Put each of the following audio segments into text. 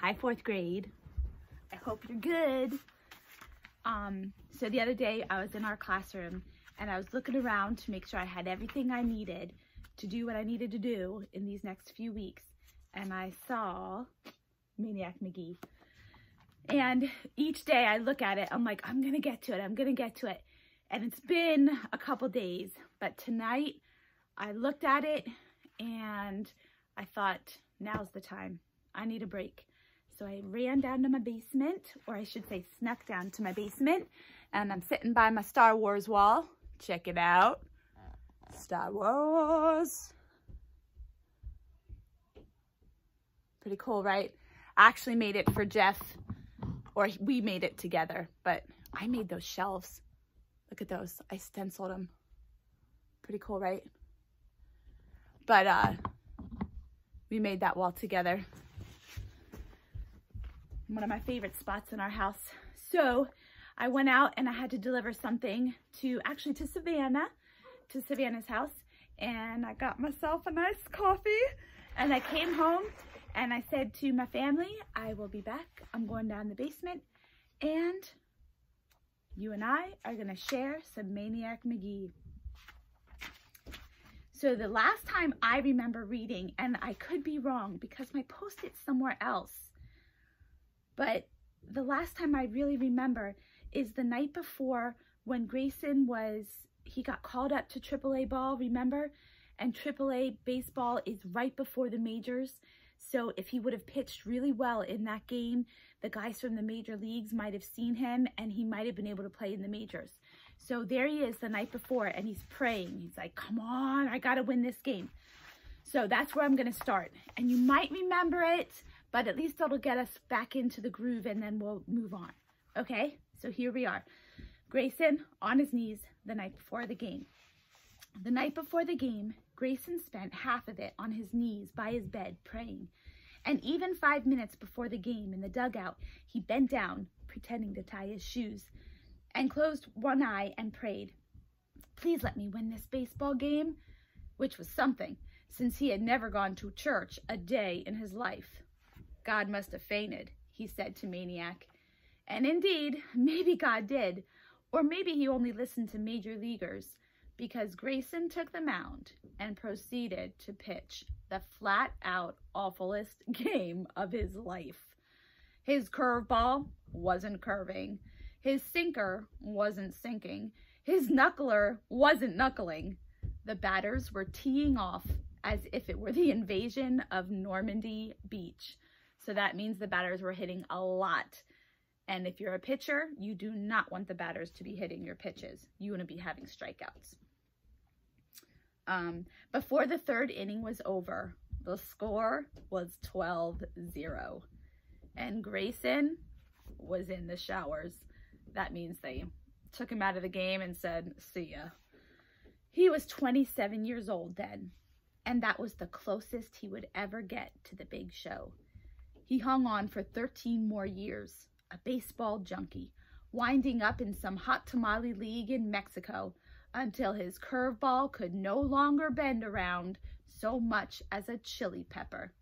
Hi, fourth grade. I hope you're good. So the other day I was in our classroom and I was looking around to make sure I had everything I needed to do what I needed to do in these next few weeks. And I saw Maniac Magee. And each day I look at it, I'm like, I'm gonna get to it, I'm gonna get to it. And it's been a couple days, but tonight I looked at it and I thought, now's the time. I need a break. So I ran down to my basement, or I should say snuck down to my basement, and I'm sitting by my Star Wars wall. Check it out. Star Wars. Pretty cool, right? I actually made it for Jeff, or we made it together, but I made those shelves. Look at those. I stenciled them. Pretty cool, right? But we made that wall together. One of my favorite spots in our house. So I went out and I had to deliver something to Savannah's house, and I got myself a nice coffee, and I came home and I said to my family, I will be back. I'm going down the basement and you and I are gonna share some Maniac Magee. So the last time I remember reading, and I could be wrong because my post-it's somewhere else, but the last time I really remember is the night before when Grayson he got called up to AAA ball, remember? And AAA baseball is right before the majors. So if he would have pitched really well in that game, the guys from the major leagues might have seen him and he might have been able to play in the majors. So there he is the night before and he's praying. He's like, come on, I gotta win this game. So that's where I'm gonna start. And you might remember it, but at least it'll get us back into the groove and then we'll move on. Okay, so here we are. Grayson on his knees the night before the game. The night before the game, Grayson spent half of it on his knees by his bed praying. And even 5 minutes before the game in the dugout, he bent down, pretending to tie his shoes, and closed one eye and prayed, please let me win this baseball game, which was something, since he had never gone to church a day in his life. God must have fainted, he said to Maniac. And indeed, maybe God did, or maybe he only listened to major leaguers, because Grayson took the mound and proceeded to pitch the flat-out awfulest game of his life. His curveball wasn't curving. His sinker wasn't sinking. His knuckler wasn't knuckling. The batters were teeing off as if it were the invasion of Normandy Beach. So that means the batters were hitting a lot. And if you're a pitcher, you do not want the batters to be hitting your pitches. You want to be having strikeouts. Before the third inning was over, the score was 12-0. And Grayson was in the showers. That means they took him out of the game and said, see ya. He was 27 years old then, and that was the closest he would ever get to the big show. He hung on for 13 more years, a baseball junkie, winding up in some hot tamale league in Mexico until his curveball could no longer bend around so much as a chili pepper.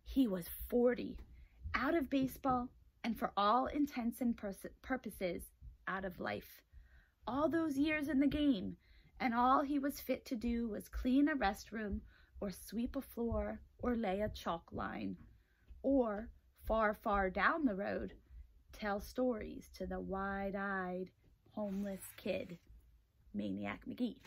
He was 40, out of baseball, and for all intents and purposes, out of life. All those years in the game, and all he was fit to do was clean a restroom, or sweep a floor, or lay a chalk line, or, far, far down the road, tell stories to the wide-eyed, homeless kid, Maniac Magee.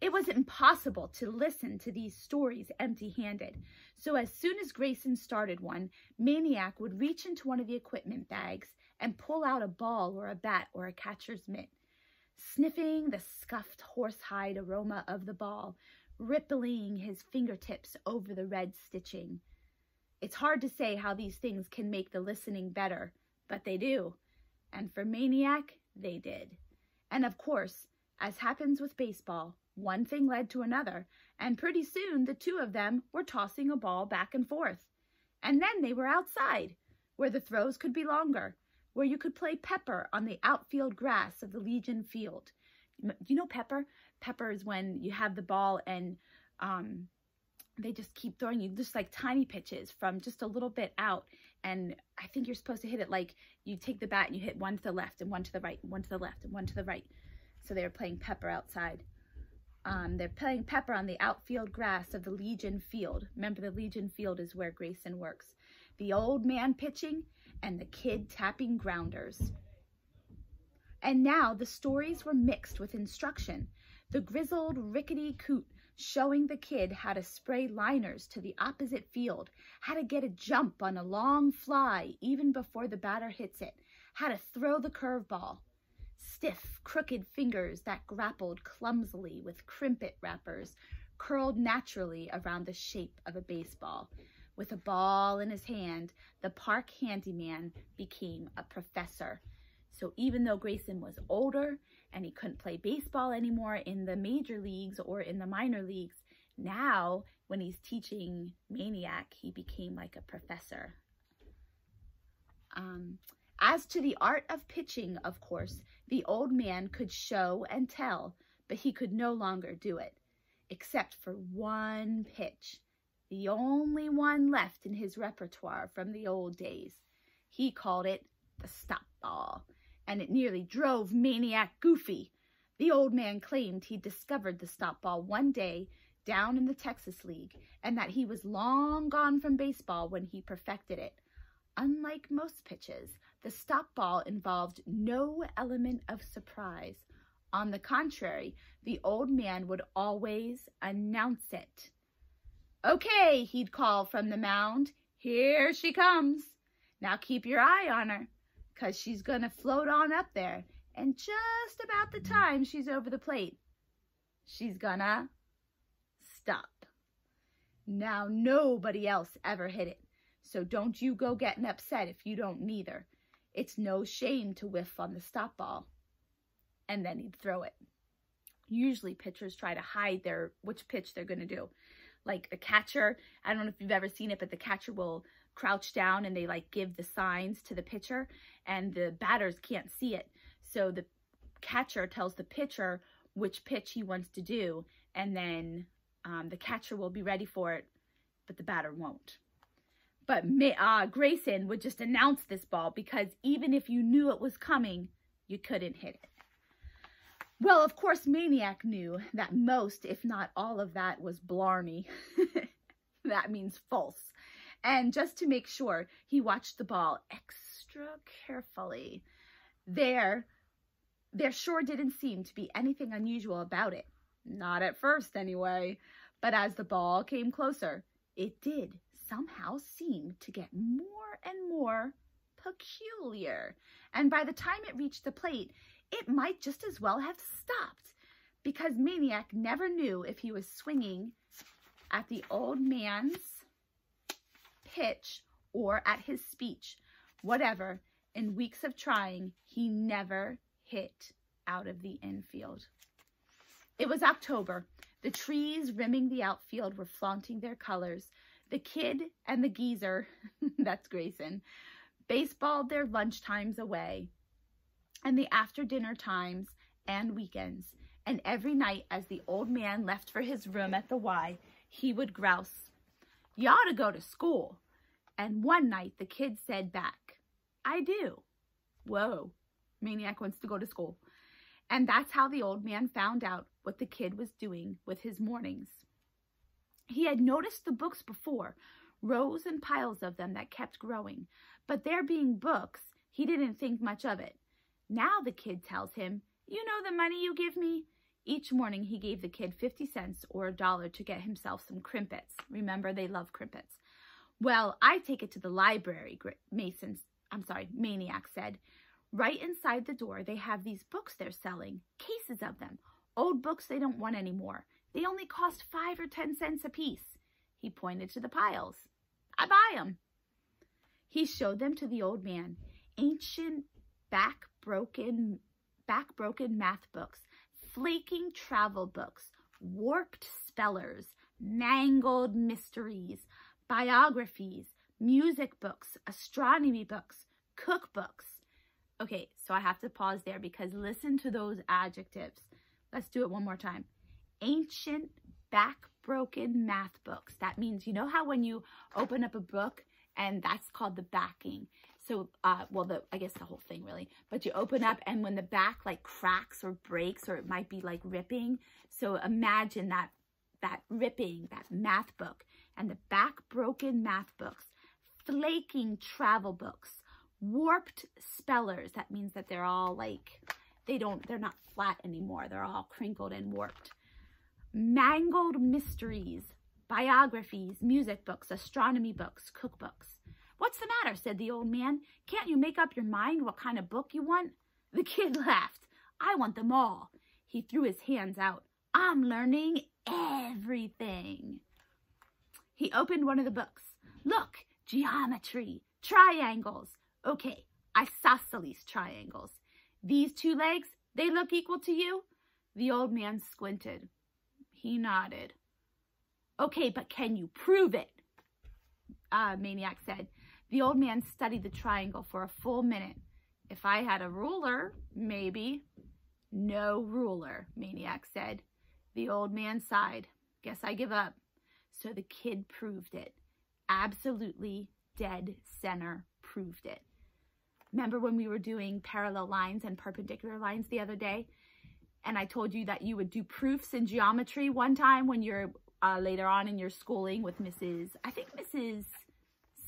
It was impossible to listen to these stories empty-handed, so as soon as Grayson started one, Maniac would reach into one of the equipment bags and pull out a ball or a bat or a catcher's mitt, sniffing the scuffed horsehide aroma of the ball, rippling his fingertips over the red stitching. It's hard to say how these things can make the listening better, but they do. And for Maniac, they did. And of course, as happens with baseball, one thing led to another, and pretty soon the two of them were tossing a ball back and forth. And then they were outside, where the throws could be longer, where you could play pepper on the outfield grass of the Legion Field. You know pepper? Pepper is when you have the ball and they just keep throwing you just like tiny pitches from just a little bit out. And I think you're supposed to hit it like you take the bat and you hit one to the left and one to the right, and one to the left and one to the right. So they were playing pepper outside. They're playing pepper on the outfield grass of the Legion Field. Remember, the Legion Field is where Grayson works. The old man pitching and the kid tapping grounders. And now the stories were mixed with instruction. The grizzled, rickety coot showing the kid how to spray liners to the opposite field, how to get a jump on a long fly even before the batter hits it, how to throw the curveball. Stiff, crooked fingers that grappled clumsily with crimpet wrappers curled naturally around the shape of a baseball. With a ball in his hand, the park handyman became a professor. So even though Grayson was older and he couldn't play baseball anymore in the major leagues or in the minor leagues, now when he's teaching Maniac, he became like a professor. As to the art of pitching, of course, the old man could show and tell, but he could no longer do it, except for one pitch, the only one left in his repertoire from the old days. He called it the stop ball, and it nearly drove Maniac goofy. The old man claimed he'd discovered the stop ball one day down in the Texas League, and that he was long gone from baseball when he perfected it. Unlike most pitches, the stop ball involved no element of surprise. On the contrary, the old man would always announce it. "Okay," he'd call from the mound, "here she comes. Now keep your eye on her, 'cause she's gonna float on up there, and just about the time she's over the plate, she's gonna stop." Now nobody else ever hit it, so don't you go getting upset if you don't neither. It's no shame to whiff on the stop ball. And then he'd throw it. Usually pitchers try to hide which pitch they're going to do. Like the catcher, I don't know if you've ever seen it, but the catcher will crouch down and they like give the signs to the pitcher and the batters can't see it. So the catcher tells the pitcher which pitch he wants to do, and then the catcher will be ready for it, but the batter won't. But Grayson would just announce this ball because even if you knew it was coming, you couldn't hit it. Well, of course, Maniac knew that most, if not all of that, was blarney. That means false. And just to make sure, he watched the ball extra carefully. There sure didn't seem to be anything unusual about it. Not at first, anyway. But as the ball came closer, it did somehow seem to get more and more peculiar. And by the time it reached the plate, it might just as well have stopped, because Maniac never knew if he was swinging at the old man's pitch or at his speech. Whatever, in weeks of trying, he never hit out of the infield. It was October. The trees rimming the outfield were flaunting their colors. The kid and the geezer, that's Grayson, baseballed their lunch times away, and the after-dinner times and weekends. And every night as the old man left for his room at the Y, he would grouse, "You ought to go to school." And one night the kid said back, "I do." Whoa, Maniac wants to go to school. And that's how the old man found out what the kid was doing with his mornings. He had noticed the books before, rows and piles of them that kept growing, but there being books, he didn't think much of it. Now the kid tells him, "You know the money you give me?" Each morning he gave the kid 50 cents or $1 to get himself some crimpets. Remember, they love crimpets. "Well, I take it to the library," Maniac said. "Right inside the door, they have these books they're selling, cases of them, old books they don't want anymore. They only cost 5 or 10 cents a piece." He pointed to the piles. "I buy 'em." He showed them to the old man, ancient back-broken math books, flaking travel books, warped spellers, mangled mysteries, biographies, music books, astronomy books, cookbooks. Okay, so I have to pause there because listen to those adjectives. Let's do it one more time. Ancient, broken math books. That means, you know how when you open up a book and that's called the backing. So, well, I guess the whole thing really, but you open up and when the back like cracks or breaks, or it might be like ripping. So imagine that ripping, that math book, and the back broken math books, flaking travel books, warped spellers. That means that they're all like, they're not flat anymore. They're all crinkled and warped. Mangled mysteries, biographies, music books, astronomy books, cookbooks. What's the matter? Said the old man. Can't you make up your mind what kind of book you want? The kid laughed. I want them all. He threw his hands out. I'm learning everything. He opened one of the books. Look, geometry, triangles. Okay, isosceles triangles. These two legs, they look equal to you? The old man squinted. He nodded. Okay, but can you prove it? Maniac said. The old man studied the triangle for a full minute. If I had a ruler, maybe. No ruler, Maniac said. The old man sighed. Guess I give up. So the kid proved it. Absolutely dead center proved it. Remember when we were doing parallel lines and perpendicular lines the other day? And I told you that you would do proofs in geometry one time when you're later on in your schooling with Mrs.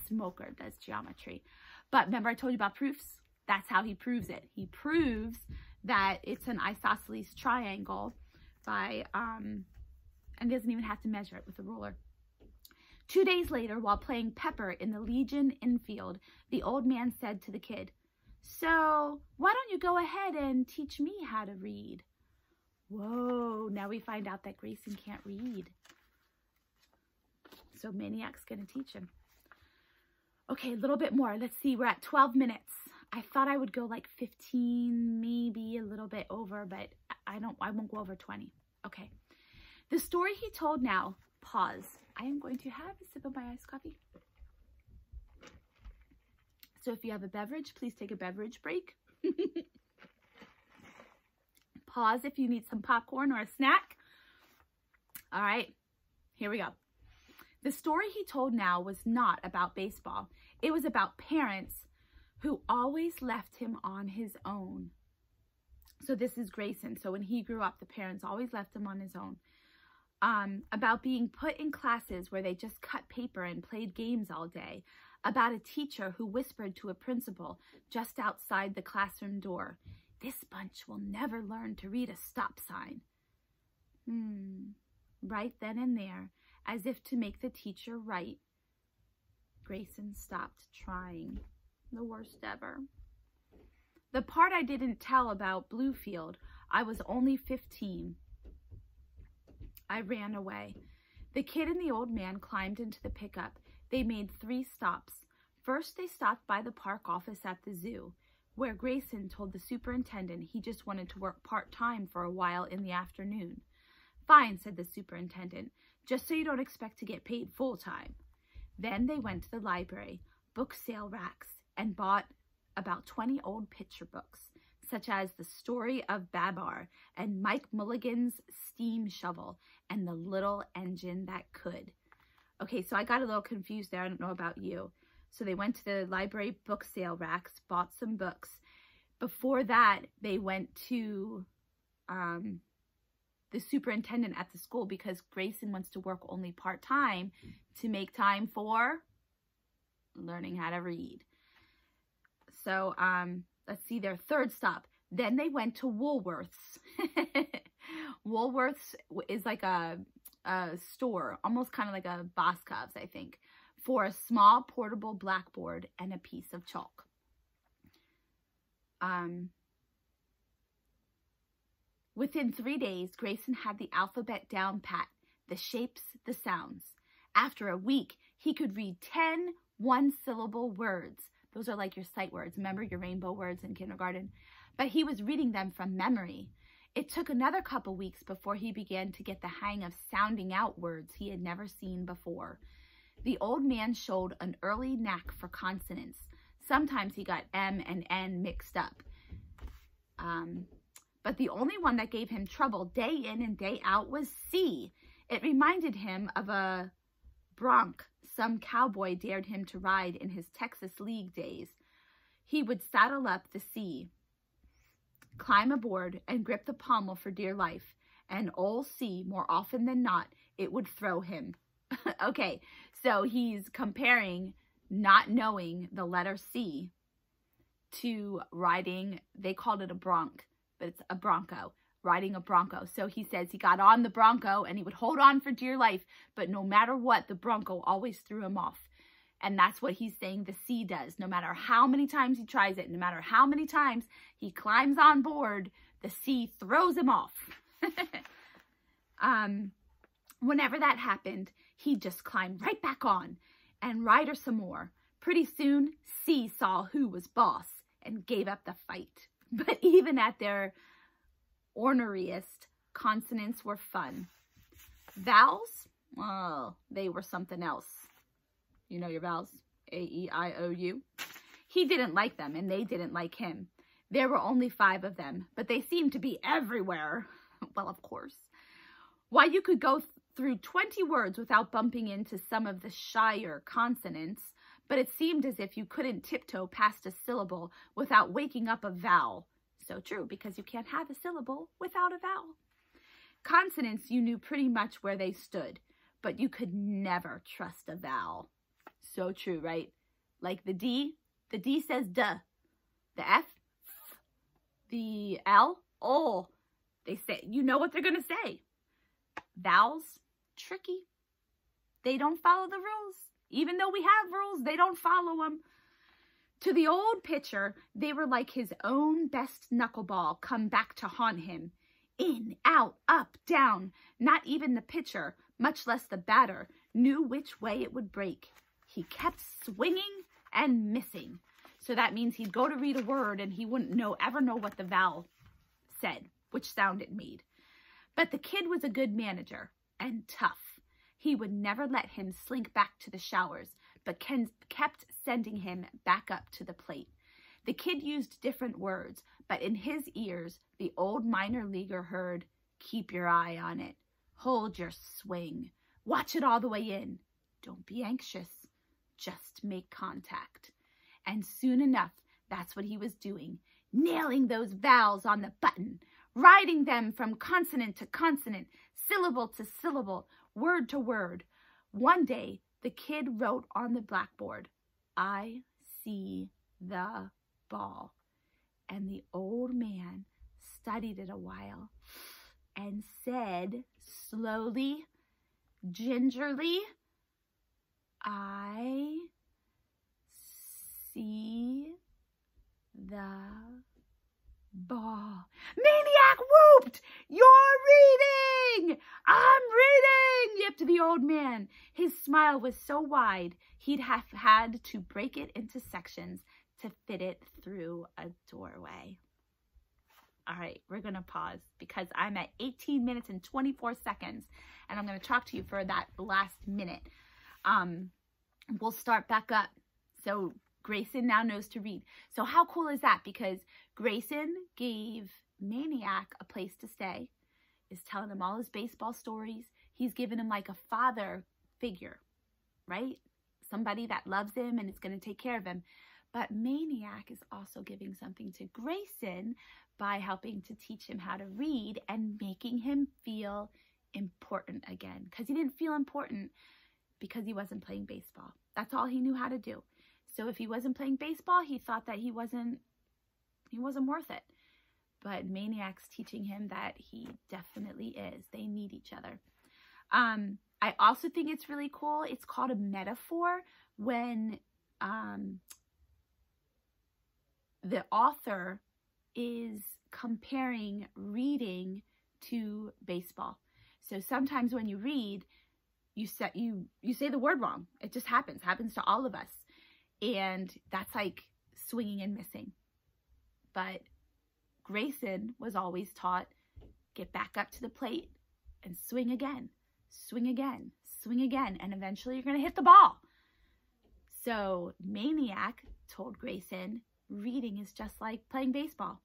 Smoker does geometry. But remember I told you about proofs? That's how he proves it. He proves that it's an isosceles triangle by, and doesn't even have to measure it with a ruler. 2 days later, while playing Pepper in the Legion infield, the old man said to the kid, so why don't you go ahead and teach me how to read? Whoa, now we find out that Grayson can't read. So Maniac's going to teach him. Okay, a little bit more. Let's see, we're at 12 minutes. I thought I would go like 15, maybe a little bit over, but I won't go over 20. Okay. The story he told now, pause. I am going to have a sip of my iced coffee. So if you have a beverage, please take a beverage break. Pause if you need some popcorn or a snack. All right, here we go. The story he told now was not about baseball. It was about parents who always left him on his own. So this is Grayson. So when he grew up, the parents always left him on his own. About being put in classes where they just cut paper and played games all day. About a teacher who whispered to a principal just outside the classroom door, this bunch will never learn to read a stop sign. Right then and there, as if to make the teacher right, Grayson stopped trying. The worst ever. The part I didn't tell about Bluefield, I was only 15. I ran away. The kid and the old man climbed into the pickup. They made 3 stops. First, they stopped by the park office at the zoo, where Grayson told the superintendent he just wanted to work part-time for a while in the afternoon. Fine, said the superintendent, just so you don't expect to get paid full-time. Then they went to the library, book sale racks, and bought about 20 old picture books, such as The Story of Babar and Mike Mulligan's Steam Shovel and The Little Engine That Could. Okay, so I got a little confused there. I don't know about you. So they went to the library book sale racks, bought some books. Before that, they went to the superintendent at the school because Grayson wants to work only part-time to make time for learning how to read. So let's see, their third stop. Then they went to Woolworth's. Woolworth's is like a store, almost kind of like a Boscov's, I think, for a small portable blackboard and a piece of chalk. Within 3 days, Grayson had the alphabet down pat, the shapes, the sounds. After a week, he could read 10 one-syllable words. Those are like your sight words. Remember your rainbow words in kindergarten? But he was reading them from memory. It took another couple weeks before he began to get the hang of sounding out words he had never seen before. The old man showed an early knack for consonants. Sometimes he got M and N mixed up. But the only one that gave him trouble day in and day out was C. It reminded him of a bronc some cowboy dared him to ride in his Texas League days. He would saddle up the C, climb aboard, and grip the pommel for dear life. And old C, more often than not, it would throw him. Okay, so he's comparing not knowing the letter C to riding, they called it a bronc, but it's a bronco, riding a bronco. So he says he got on the bronco and he would hold on for dear life, but no matter what, the bronco always threw him off. And that's what he's saying the C does. No matter how many times he tries it, no matter how many times he climbs on board, the C throws him off. Whenever that happened, he'd just climb right back on and ride her some more. Pretty soon, C saw who was boss and gave up the fight. But even at their orneriest, consonants were fun. Vowels? Oh, they were something else. You know your vowels? A, E, I, O, U. He didn't like them, and they didn't like him. There were only 5 of them, but they seemed to be everywhere. Well, of course. Why, you could go through 20 words without bumping into some of the shyer consonants, but it seemed as if you couldn't tiptoe past a syllable without waking up a vowel. So true, because you can't have a syllable without a vowel. Consonants, you knew pretty much where they stood, but you could never trust a vowel. So true, right? Like the D says duh. The F, the L, oh. They say, you know what they're going to say. Vowels, tricky. They don't follow the rules. Even though we have rules, they don't follow them. To the old pitcher, they were like his own best knuckleball come back to haunt him. In, out, up, down. Not even the pitcher, much less the batter, knew which way it would break. He kept swinging and missing. So that means he'd go to read a word and he wouldn't ever know what the vowel said, which sound it made. But the kid was a good manager and tough. He would never let him slink back to the showers, but kept sending him back up to the plate. The kid used different words, but in his ears, the old minor leaguer heard, keep your eye on it. Hold your swing. Watch it all the way in. Don't be anxious. Just make contact. And soon enough, that's what he was doing, nailing those vowels on the button, riding them from consonant to consonant, syllable to syllable, word to word. One day, the kid wrote on the blackboard, I see the ball. And the old man studied it a while and said slowly, gingerly, I see the ball. Maniac whooped! You're reading! I'm reading! Yipped the old man. His smile was so wide, he'd have had to break it into sections to fit it through a doorway. All right, we're going to pause because I'm at 18 minutes and 24 seconds, and I'm going to talk to you for that last minute. We'll start back up. So Grayson now knows to read. So how cool is that? Because Grayson gave Maniac a place to stay, is telling him all his baseball stories. He's given him like a father figure, right? Somebody that loves him and is going to take care of him. But Maniac is also giving something to Grayson by helping to teach him how to read and making him feel important again. Because he didn't feel important because he wasn't playing baseball. That's all he knew how to do. So if he wasn't playing baseball, he thought that he wasn't worth it. But Maniac's teaching him that he definitely is. They need each other. I also think it's really cool. It's called a metaphor when the author is comparing reading to baseball. So sometimes when you read, you say the word wrong. It just happens to all of us. And that's like swinging and missing. But Grayson was always taught, get back up to the plate and swing again, swing again, swing again, and eventually you're going to hit the ball. So Maniac told Grayson, reading is just like playing baseball.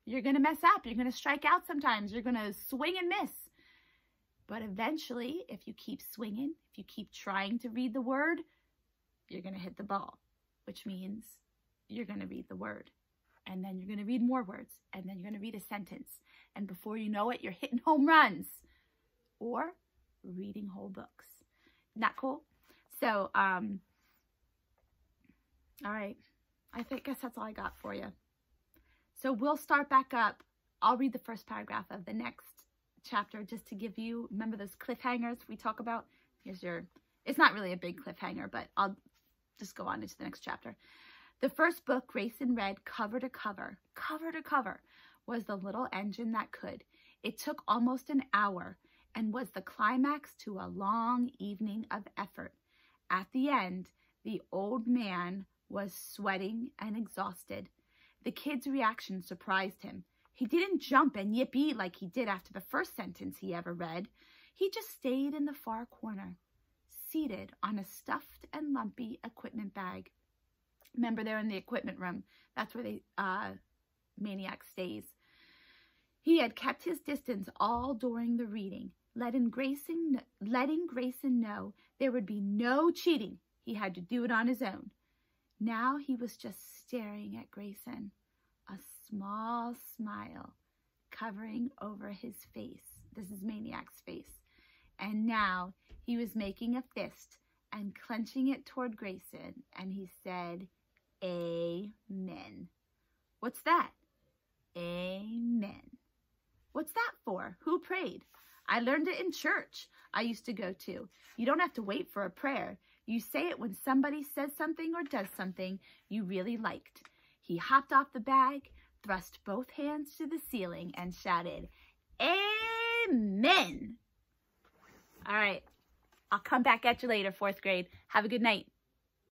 You're going to mess up. You're going to strike out sometimes. You're going to swing and miss. But eventually, if you keep swinging, if you keep trying to read the word, you're going to hit the ball, which means you're going to read the word. And then you're going to read more words. And then you're going to read a sentence. And before you know it, you're hitting home runs or reading whole books. Isn't that cool? So, all right. guess that's all I got for you. So we'll start back up. I'll read the first paragraph of the next chapter just to give you, remember those cliffhangers we talk about? Here's your, it's not really a big cliffhanger, but I'll just go on into the next chapter. The first book Grayson read cover to cover, was The Little Engine That Could. It took almost an hour and was the climax to a long evening of effort. At the end, the old man was sweating and exhausted. The kid's reaction surprised him. He didn't jump and yippee like he did after the first sentence he ever read. He just stayed in the far corner, seated on a stuffed and lumpy equipment bag. Remember, they're in the equipment room. That's where Maniac stays. He had kept his distance all during the reading, letting Grayson know there would be no cheating. He had to do it on his own. Now he was just staring at Grayson, a small smile covering over his face. This is Maniac's face. And now he was making a fist and clenching it toward Grayson, and he said, "Amen." What's that? Amen. What's that for? Who prayed? I learned it in church I used to go to. You don't have to wait for a prayer. You say it when somebody says something or does something you really liked. He hopped off the bag, thrust both hands to the ceiling, and shouted, "Amen." All right. I'll come back at you later, 4th grade. Have a good night.